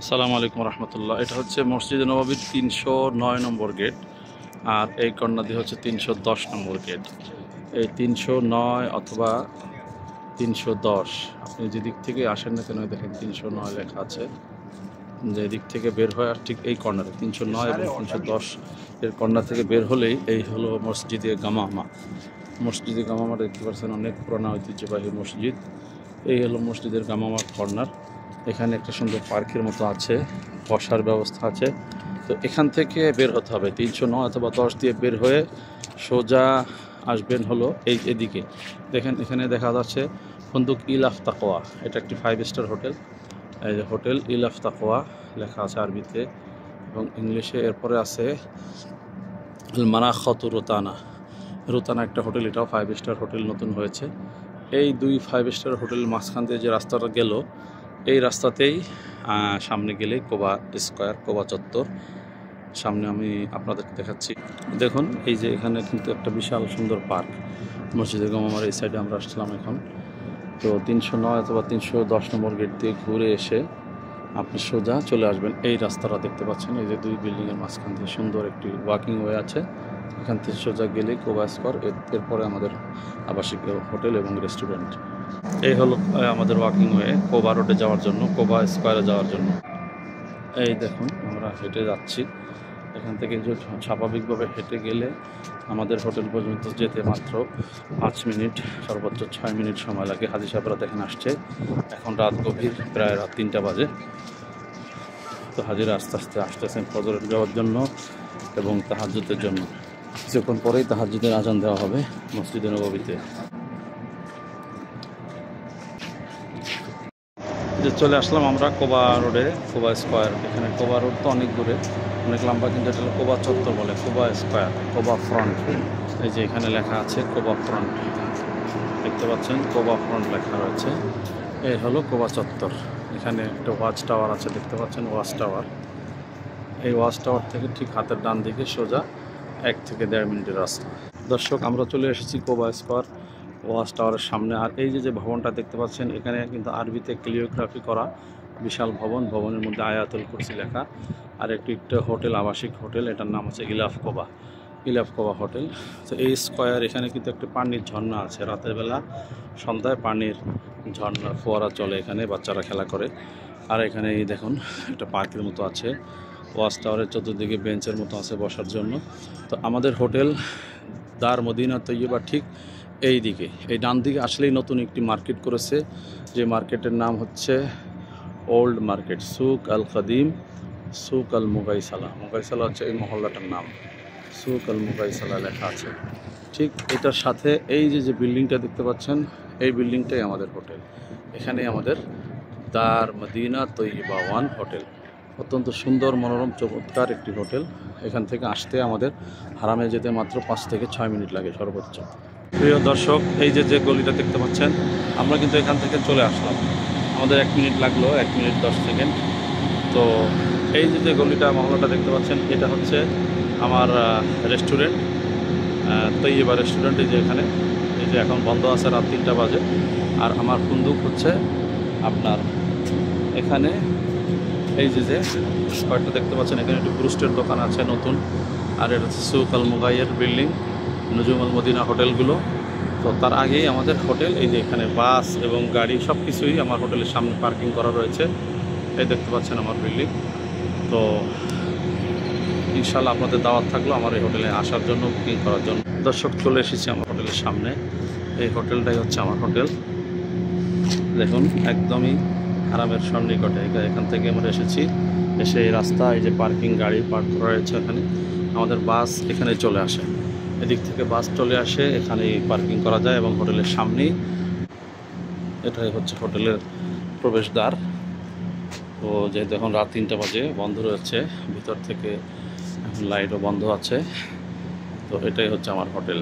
আসসালামু আলাইকুম রহমতুল্লাহ। এটা হচ্ছে মসজিদে নববীর ৩০৯ নম্বর গেট, আর এই কর্নার দিয়ে হচ্ছে ৩১০ নম্বর গেট। এই ৩০৯ অথবা ৩১০, আপনি যেদিক থেকে আসেন না কেন দেখেন ৩০৯ লেখা আছে। যে দিক থেকে বের হয় আর ঠিক এই কর্নারে ৩০৯ এবং ৩১০ এর কর্নার থেকে বের হলেই এই হলো মসজিদে গামামা। মসজিদে গামামা দেখতে পাচ্ছেন, অনেক পুরোনো ঐতিহ্যবাহী মসজিদ। এই হলো মসজিদের গামামার কর্নার। এখানে একটা সুন্দর পার্কের মতো আছে, বসার ব্যবস্থা আছে। তো এখান থেকে বের হতে হবে ৩০৯ অথবা ১০ দিয়ে বের হয়ে সোজা আসবেন হলো এদিকে। দেখেন এখানে দেখা যাচ্ছে ফন্দুক ইলাফ তাকওয়া। এটা একটি 5 স্টার হোটেল। এই যে হোটেল ইলাফ তাকওয়া লেখা আছে আরবিতে এবং ইংলিশে। এরপরে আছে মানাখত রোতানা। রোতানা একটা হোটেল, এটাও 5 স্টার হোটেল, নতুন হয়েছে। এই দুই 5 স্টার হোটেলের মাঝখান দিয়ে যে রাস্তাটা গেল, এই রাস্তাতেই সামনে গেলে কোবা স্কোয়ার, কোবা চত্বর সামনে আমি আপনাদেরকে দেখাচ্ছি। দেখুন এই যে এখানে কিন্তু একটা বিশাল সুন্দর পার্ক। মসজিদে গামামার এই সাইডে আমরা আসলাম এখন। তো ৩০৯ অথবা ৩১০ নম্বর গেট দিয়ে ঘুরে এসে আপনি সোজা চলে আসবেন এই রাস্তাটা দেখতে পাচ্ছেন। এই যে দুই বিল্ডিংয়ের মাঝখান দিয়ে সুন্দর একটি ওয়াকিং ওয়ে আছে। এখান থেকে সোজা গেলেই কোবা স্কোয়ার, এরপরে আমাদের আবাসিক হোটেল এবং রেস্টুরেন্ট। এই হলো আমাদের ওয়াকিং ওয়ে কোবা রোডে যাওয়ার জন্য, কোবা স্কোয়ারে যাওয়ার জন্য। এই দেখুন আমরা হেঁটে যাচ্ছি। এখান থেকে যে স্বাভাবিকভাবে হেঁটে গেলে আমাদের হোটেল পর্যন্ত যেতে মাত্র 5 মিনিট, সর্বোচ্চ 6 মিনিট সময় লাগে। হাজি সাহেবরা দেখেন আসছে, এখন রাত গভীর, প্রায় রাত 3টা বাজে। তো হাজিরা আস্তে আস্তে আসতেছেন ফজর যাওয়ার জন্য এবং তাহাজ্জুদের জন্য। কিছুক্ষণ পরেই তাহাজ্জুদের আজান দেওয়া হবে মসজিদে নববীতে। যে চলে আসলাম আমরা কোবা রোডে, কোবা স্কোয়ার। এখানে কোবা রোড তো অনেক দূরে, অনেক লম্বা, কিন্তু এটা হলো কোবা চত্বর বলে, কোবা স্কোয়ার, কোবা ফ্রন্ট। এই যে এখানে লেখা আছে কোবা ফ্রন্ট, দেখতে পাচ্ছেন কোবা ফ্রন্ট লেখা রয়েছে। এই হলো কোবা চত্বর। এখানে একটা ওয়াচ টাওয়ার আছে, দেখতে পাচ্ছেন ওয়াচ টাওয়ার। এই ওয়াচ টাওয়ার থেকে ঠিক হাতের ডান দিকে সোজা 1 থেকে 1.5 মিনিটের রাস্তা। দর্শক, আমরা চলে এসেছি কোবা স্কোয়ার ওয়াচ টাওয়ারের সামনে। আর এই যে ভবনটা দেখতে পাচ্ছেন, এখানে কিন্তু আরবিতে ক্যালিওগ্রাফি করা বিশাল ভবন। ভবনের মধ্যে আয়াতুল কুরসি লেখা। আর একটা হোটেল, আবাসিক হোটেল, এটার নাম হচ্ছে ইলাফ কোবা, ইলাফ কোবা হোটেল। তো এই স্কোয়ার, এখানে কিন্তু একটা পানির ঝর্ণা আছে। রাতের বেলা সন্ধ্যায় পানির ঝর্ণা ফোয়ারা চলে, এখানে বাচ্চারা খেলা করে। আর এখানে এই দেখুন একটা পার্কের মতো আছে। ওয়াচ টাওয়ারের চতুর্দিকে বেঞ্চের মতো আছে বসার জন্য। তো আমাদের হোটেল দার মদিনা তৈয়বা ঠিক এই দিকে, এই ডান দিকে আসলেই নতুন একটি মার্কেট করেছে, যে মার্কেটের নাম হচ্ছে ওল্ড মার্কেট, সুক আল কাদিম, সুক আল মুগাইসালা। মুগাইসালা হচ্ছে এই মহল্লাটার নাম, সুক আল মুগাইসালা লেখা আছে। ঠিক এটার সাথে এই যে বিল্ডিংটা দেখতে পাচ্ছেন, এই বিল্ডিংটাই আমাদের হোটেল। এখানেই আমাদের দার মদিনা তৈয়বা 1 হোটেল। অত্যন্ত সুন্দর, মনোরম, চমৎকার একটি হোটেল। এখান থেকে আসতে আমাদের হারামে যেতে মাত্র 5 থেকে 6 মিনিট লাগে সর্বোচ্চ। প্রিয় দর্শক, এই যে গলিটা দেখতে পাচ্ছেন, আমরা কিন্তু এখান থেকে চলে আসলাম। আমাদের 1 মিনিট লাগলো, 1 মিনিট 10 সেকেন্ড। তো এই যে গলিটা, মহল্লাটা দেখতে পাচ্ছেন, এটা হচ্ছে আমার রেস্টুরেন্ট, তৈয়বা রেস্টুরেন্ট। এই যে এখানে, এই যে এখন বন্ধ আছে, রাত 3টা বাজে। আর আমার ফন্দুক হচ্ছে আপনার এখানে এই যে কয়েকটা দেখতে পাচ্ছেন, এখানে একটু ব্রুস্টের দোকান আছে নতুন। আর এটা হচ্ছে সুক আল মুগাইয়ের বিল্ডিং, নজুম আল মদিনা হোটেলগুলো। তো তার আগেই আমাদের হোটেল। এই যে এখানে বাস এবং গাড়ি সব কিছুই আমার হোটেলের সামনে পার্কিং করা রয়েছে। এই দেখতে পাচ্ছেন আমার বিল্ডিং। তো ইনশাল্লাহ আপনাদের দাওয়াত থাকলো আমার এই হোটেলে আসার জন্য, বুকিং করার জন্য। দর্শক, চলে এসেছি আমার হোটেলের সামনে। এই হোটেলটাই হচ্ছে আমার হোটেল। দেখুন একদমই হারামের সন্নিকটে। এখান থেকে আমরা এসেছি, এসে এই রাস্তা, এই যে পার্কিং, গাড়ি পার্ক করা রয়েছে এখানে। আমাদের বাস এখানে চলে আসে, এদিক থেকে বাস চলে আসে, এখানেই পার্কিং করা যায় এবং হোটেলের সামনেই। এটাই হচ্ছে হোটেলের প্রবেশদ্বার। তো যেহেতু এখন রাত 3টা বাজে, বন্ধ রয়েছে ভিতর থেকে, এখন লাইটও বন্ধ আছে। তো এটাই হচ্ছে আমার হোটেল।